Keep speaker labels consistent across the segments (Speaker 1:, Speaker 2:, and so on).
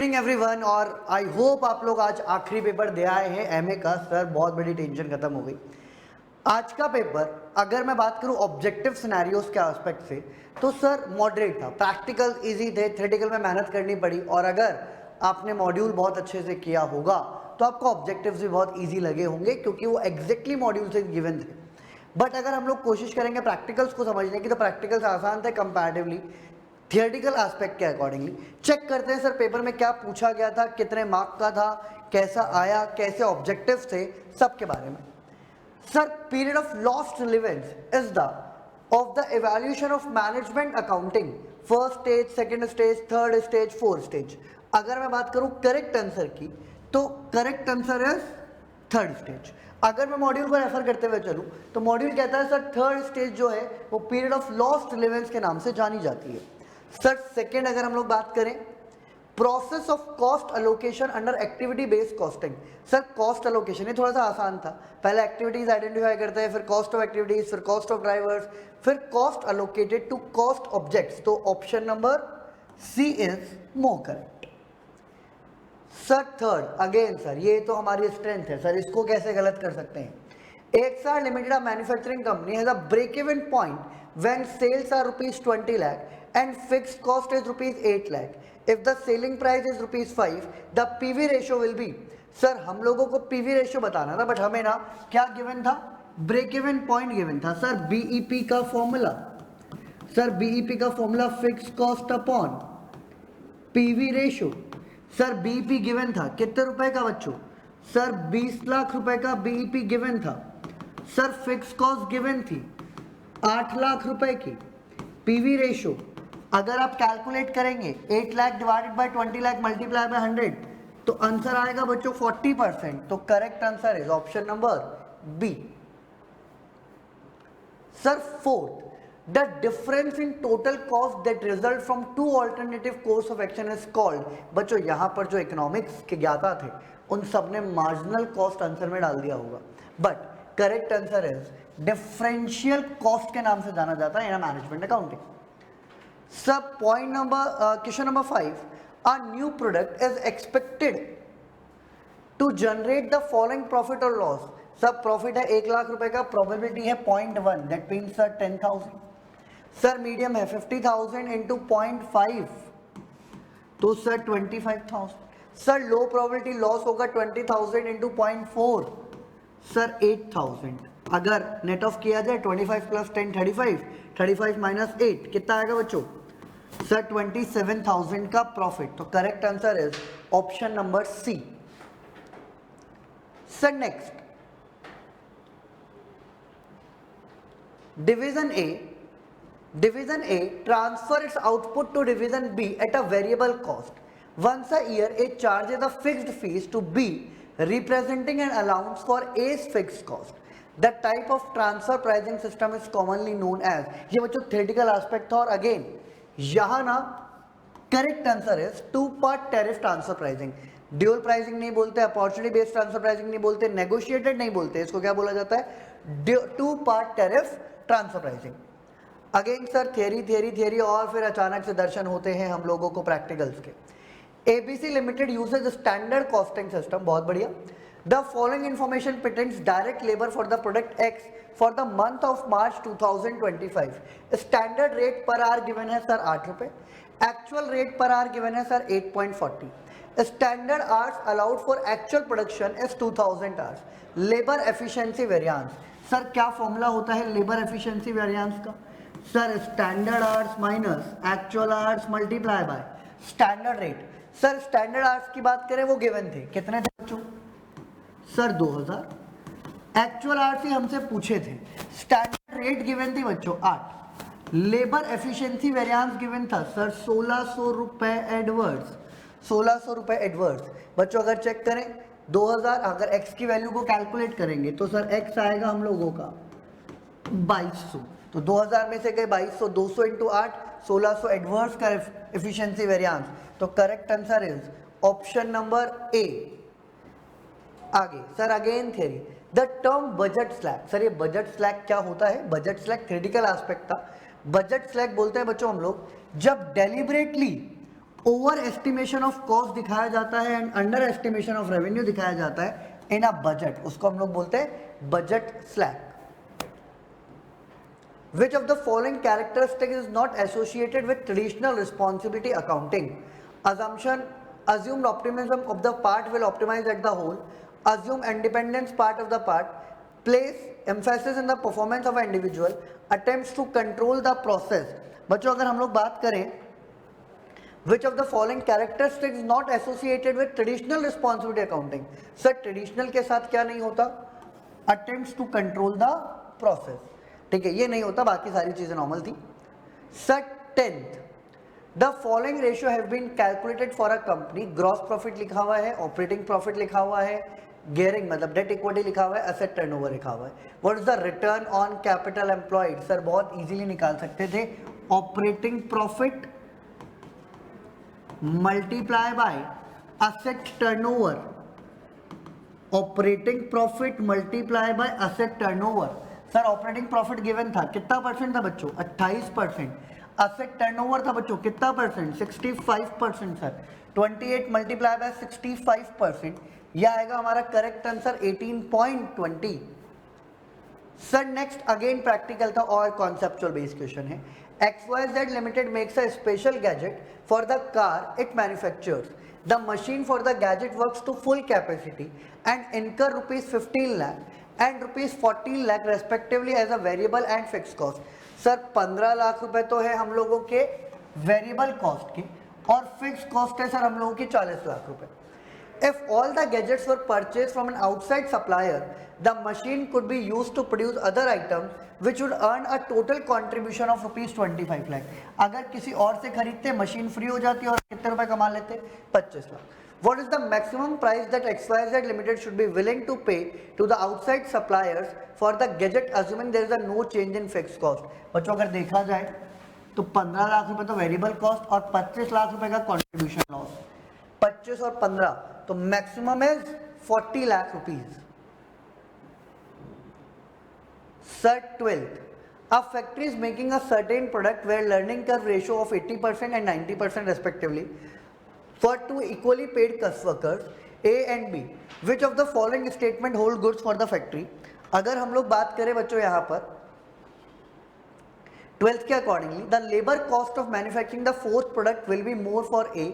Speaker 1: Evening everyone. और I hope आप लोग आज आखिरी पेपर दे आए हैं एमए का। सर बहुत बड़ी टेंशन खत्म हो गई। आज का पेपर अगर मैं बात करूं ऑब्जेक्टिव सिनेरियोस के एस्पेक्ट से तो सर मॉडरेट था, प्रैक्टिकल इजी थे, थ्योरेटिकल में मेहनत करनी पड़ी। और अगर आपने मॉड्यूल बहुत अच्छे से किया होगा तो आपको ऑब्जेक्टिव्स भी बहुत इजी लगे होंगे क्योंकि वो एग्जैक्टली मॉड्यूल से गिवन थे। बट अगर हम लोग कोशिश करेंगे प्रैक्टिकल्स को समझने की तो प्रैक्टिकल्स आसान थे कंपैरेटिवली थियोरेटिकल एस्पेक्ट के अकॉर्डिंगली। चेक करते हैं सर पेपर में क्या पूछा गया था, कितने मार्क का था, कैसा आया, कैसे ऑब्जेक्टिव्स थे, सब के बारे में। Sir period of lost relevance is the of the evaluation of management accounting, first stage, second stage, third stage, fourth stage. अगर मैं बात करूं करेक्ट आंसर की तो correct answer is third stage. अगर मैं मॉड्यूल को रेफर करते हुए चलूं तो मॉड्यूल कहता है सर थर्ड स्टेज जो है वो पीरियड ऑफ लॉस्ट रिलेवेंस के नाम से जानी जाती है। सर सेकेंड अगर हम लोग बात करें process of cost allocation under activity based costing. Sir cost allocation ये थोड़ा सा आसान था, पहले एक्टिविटीज आइडेंटिफाई करते हैं, फिर कॉस्ट ऑफ एक्टिविटीज, फिर कॉस्ट ऑफ ड्राइवर्स, फिर cost allocated to cost objects. तो option number C is more correct. Sir third again sir ये तो हमारी स्ट्रेंथ है सर, इसको कैसे गलत कर सकते हैं। Exar Limited, a manufacturing company, has a break-even point when sales are ₹20 lakh and fixed cost is ₹8 lakh. If the selling price is ₹5, the PV ratio will be. Sir हम लोगों को PV रेशियो बताना था but हमें ना क्या given था, break even point given था। सर BEP का फॉर्मूला, सर BEP का formula fix cost upon PV ratio. Sir BEP given था कितने रुपए का बच्चों, सर 20 लाख रुपए का BEP गिवन था। सर फिक्स कॉस्ट गिवन थी 8 लाख रुपए की। पीवी रेशियो अगर आप कैलकुलेट करेंगे 8 lakh divided by 20 lakh multiply by 100 तो आंसर आएगा बच्चों 40%। तो correct answer is option number B. Sir fourth the difference in total cost that result from two alternative course of action is called. बच्चों यहां पर जो इकोनॉमिक्स के ज्ञाता थे उन सब ने मार्जिनल कॉस्ट आंसर में डाल दिया होगा, but correct answer is differential cost के नाम से जाना जाता है इन मैनेजमेंट अकाउंटिंग। सब point number question number 5, a new product is expected to generate the following profit और लॉस। सब प्रॉफिट है 1 लाख रुपए का, प्रोबेबिलिटी है 0.1 that means sir 10,000। Sir medium है 50,000 इंटू 0.5 तो sir 25,000। Sir low probability loss होगा 20,000 इंटू 0.4 सर 8,000। अगर नेट ऑफ किया जाए 25 प्लस 10 35, 35 माइनस 8 कितना आएगा बच्चों, सर 27,000 का प्रॉफिट। तो correct answer is option number C. Sir next division A transfer its output to division B at a variable cost. Once a year, it charges a fixed fees to B, representing an allowance for A's fixed cost. The type of transfer pricing system is commonly known as. ये बच्चों theoretical aspect था और again यहाँ ना correct answer is two-part tariff transfer pricing. Dual pricing नहीं बोलते, opportunity based transfer pricing नहीं बोलते, negotiated नहीं बोलते, इसको क्या बोला जाता है, two-part tariff transfer pricing. Again sir theory और फिर अचानक से दर्शन होते हैं हम लोगों को practicals के। ABC Limited uses a standard costing system, बहुत बढ़िया। The following information pertains direct labor for the product X for the month of March 2025. Standard rate per hour given है सर 8 रुपए, actual rate per hour given है sir 8.40, standard hours allowed for actual production is 2000 hours. Labor efficiency variance, sir क्या formula होता है labour efficiency variance का, sir standard hours minus actual hours multiply by standard rate. Sir standard hours की बात करें वो given थे कितने थे बच्चों, सर 2000। एक्चुअल आवर्स ही हमसे पूछे थे, स्टैंडर्ड रेट गिवन थी बच्चों 8, लेबर एफिशिएंसी वेरिएंस गिवन था सर 1600 रुपए एडवर्स, 1600 रुपए एडवर्स। बच्चों अगर चेक करें 2000 अगर x की वैल्यू को कैलकुलेट करेंगे तो सर x आएगा हम लोगों का 2200, तो 2000 में से गए 2200, 200 इंटू 8 1600 एडवर्स का एफिशिएंसी वेरिएंस। तो correct answer is option number A. आगे sir again theory the term budget slack. Sir ये बजट स्लैक क्या होता है, बजट स्लैक थ्योरेटिकल एस्पेक्ट था। बजट स्लैक बोलते हैं बच्चों हम लोग जब deliberately over estimation of cost दिखाया जाता है and under estimation of revenue दिखाया जाता है इन अ बजट, उसको हम लोग बोलते हैं budget slack. Which of the following characteristic is not associated with traditional responsibility accounting? Assumed optimism of the part will optimize at the whole, assume independence part of the part, place emphasis in the performance of an individual, attempts to control the process। बच्चों अगर हम लोग बात करें which of the following characteristics is not associated with traditional responsibility accounting, sir traditional के साथ क्या नहीं होता? attempts to control the process, ठीक है, ये नहीं होता, बाकी सारी चीजें नॉर्मल थी। Sir 10th, the following ratio have been calculated for a company, gross profit लिखा हुआ है, ऑपरेटिंग प्रॉफिट लिखा हुआ है, गियरिंग मतलब डेट इक्विटी लिखा हुआ है, एसेट टर्नओवर लिखा हुआ है। What is the return on capital employed? Sir बहुत इजीली निकाल सकते थे, operating profit multiply by asset turnover, operating profit multiply by asset turnover. Sir operating profit given था, कितना परसेंट था बच्चों? 28%। एसेट टर्नओवर था बच्चों, कितना परसेंट? 65%। सर 28 मल्टीप्लाई बाय 65%, यह आएगा हमारा correct answer 18.20। Sir next again practical था और कॉन्सेप्चुअल बेस्ड क्वेश्चन है। XYZ limited makes a special gadget for the car it manufactures, the machine for the gadget works to full capacity and incur ₹15 lakh and ₹14 lakh respectively as a variable and fixed cost। Sir 15 lakh रुपए तो है हम लोगों के variable cost के और fix cost है sir हम लोगों की 40 लाख रुपए। If all the gadgets were purchased from an outside supplier, the machine could be used to produce other items which would earn a total contribution of ₹25 lakh। अगर किसी और से खरीदते मशीन फ्री हो जाती और कितने रुपए कमा लेते? 25 lakh. What is the maximum price that XYZ Limited should be willing to pay to the outside suppliers for the gadget assuming there is a no change in fixed cost? बच्चों अगर देखा जाए तो 15 लाख रुपए तो वेरिएबल कॉस्ट और 25 लाख रुपए का कंट्रीब्यूशन लॉस, 25 और 15 तो maximum is 40 lakh rupees. Sir 12th, a factory is making a certain product where learning curve ratio of 80% and 90% respectively for two equally paid workers A and B, which of the following statement hold goods for the factory? अगर हम लोग बात करें बच्चों यहाँ पर 12th के accordingly, the labor cost of manufacturing the fourth product will be more for A,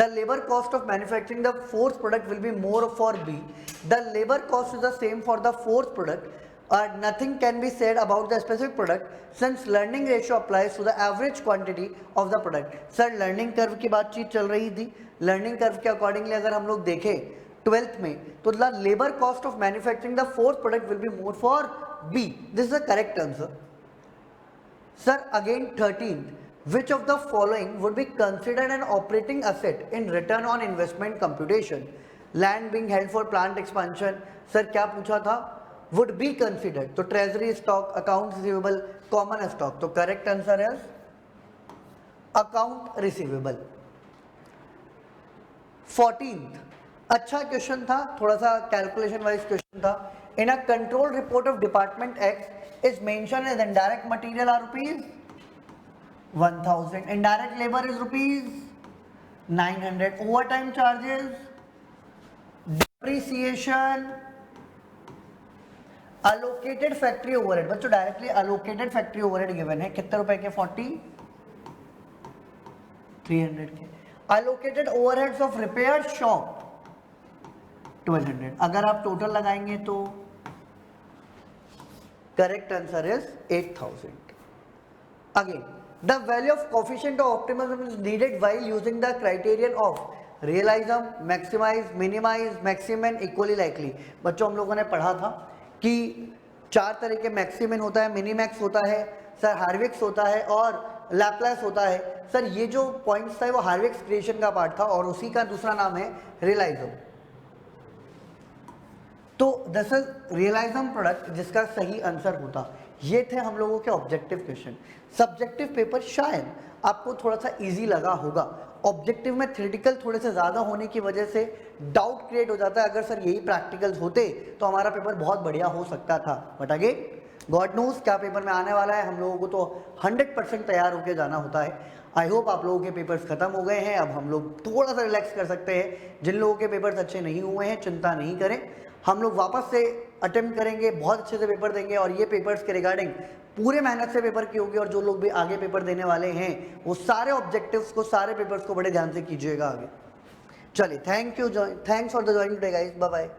Speaker 1: the labor cost of manufacturing the fourth product will be more for B, the labor cost is the same for the fourth product, nothing can be said about the specific product since learning ratio applies to the average quantity of the product। Sir learning curve की बातचीत चल रही थी, learning curve के accordingly अगर हम लोग देखें 12th में तो the labour cost of manufacturing the fourth product will be more for B, this is the correct answer. Sir again 13th, which of the following would be considered an operating asset in return on investment computation? Land being held for plant expansion। Sir क्या पूछा था? would be considered, तो treasury stock, account receivable, common stock, तो correct answer है account receivable. 14th, अच्छा question था, थोड़ा सा कैलकुलेशन वाइज क्वेश्चन था। In a control report of department X is mention as indirect material are ₹1000, indirect labour is ₹900, overtime charges, depreciation, allocated factory overhead. बच्चों directly allocated factory overhead given है, कितने रुपए के? 300 के। Allocated overheads of repair shop 1200। अगर आप total लगाएंगे तो correct answer is 8000। Again the value of coefficient of optimism is needed while using the criterion of रियलाइज्म, maximise, minimise, maximum, equally likely. बच्चों हम लोगों ने पढ़ा था कि 4 तरह के मैक्सिमम होता है, मिनीमैक्स होता है, सर हार्विक्स होता है और लैप्लेस होता है। सर ये जो पॉइंट्स था वो हार्विक्स क्रिएशन का पार्ट था और उसी का दूसरा नाम है रियलाइज्म। तो दिस इज रियलाइज्म प्रोडक्ट जिसका सही आंसर होता। ये थे हम लोगों के ऑब्जेक्टिव क्वेश्चन। सब्जेक्टिव पेपर शायद आपको थोड़ा सा इजी लगा होगा, ऑब्जेक्टिव में थ्योरेटिकल थोड़े से ज़्यादा होने की वजह से डाउट क्रिएट हो जाता है, अगर सर यही प्रैक्टिकल्स होते तो हमारा पेपर बहुत बढ़िया हो सकता था। बट अगेन गॉड नोज क्या पेपर में आने वाला है, हम लोगों को तो 100% तैयार होकर जाना होता है। आई होप आप लोगों के पेपर्स खत्म हो गए हैं, अब हम लोग थोड़ा सा रिलैक्स कर सकते हैं। जिन लोगों के पेपर्स अच्छे नहीं हुए हैं चिंता नहीं करें, हम लोग वापस से अटेम्प्ट करेंगे, बहुत अच्छे से पेपर देंगे और ये पेपर्स के रिगार्डिंग पूरे मेहनत से पेपर की होगी। और जो लोग भी आगे पेपर देने वाले हैं वो सारे ऑब्जेक्टिव्स को, सारे पेपर्स को बड़े ध्यान से कीजिएगा आगे। चलिए, thank you, thanks for the joining today guys, bye bye.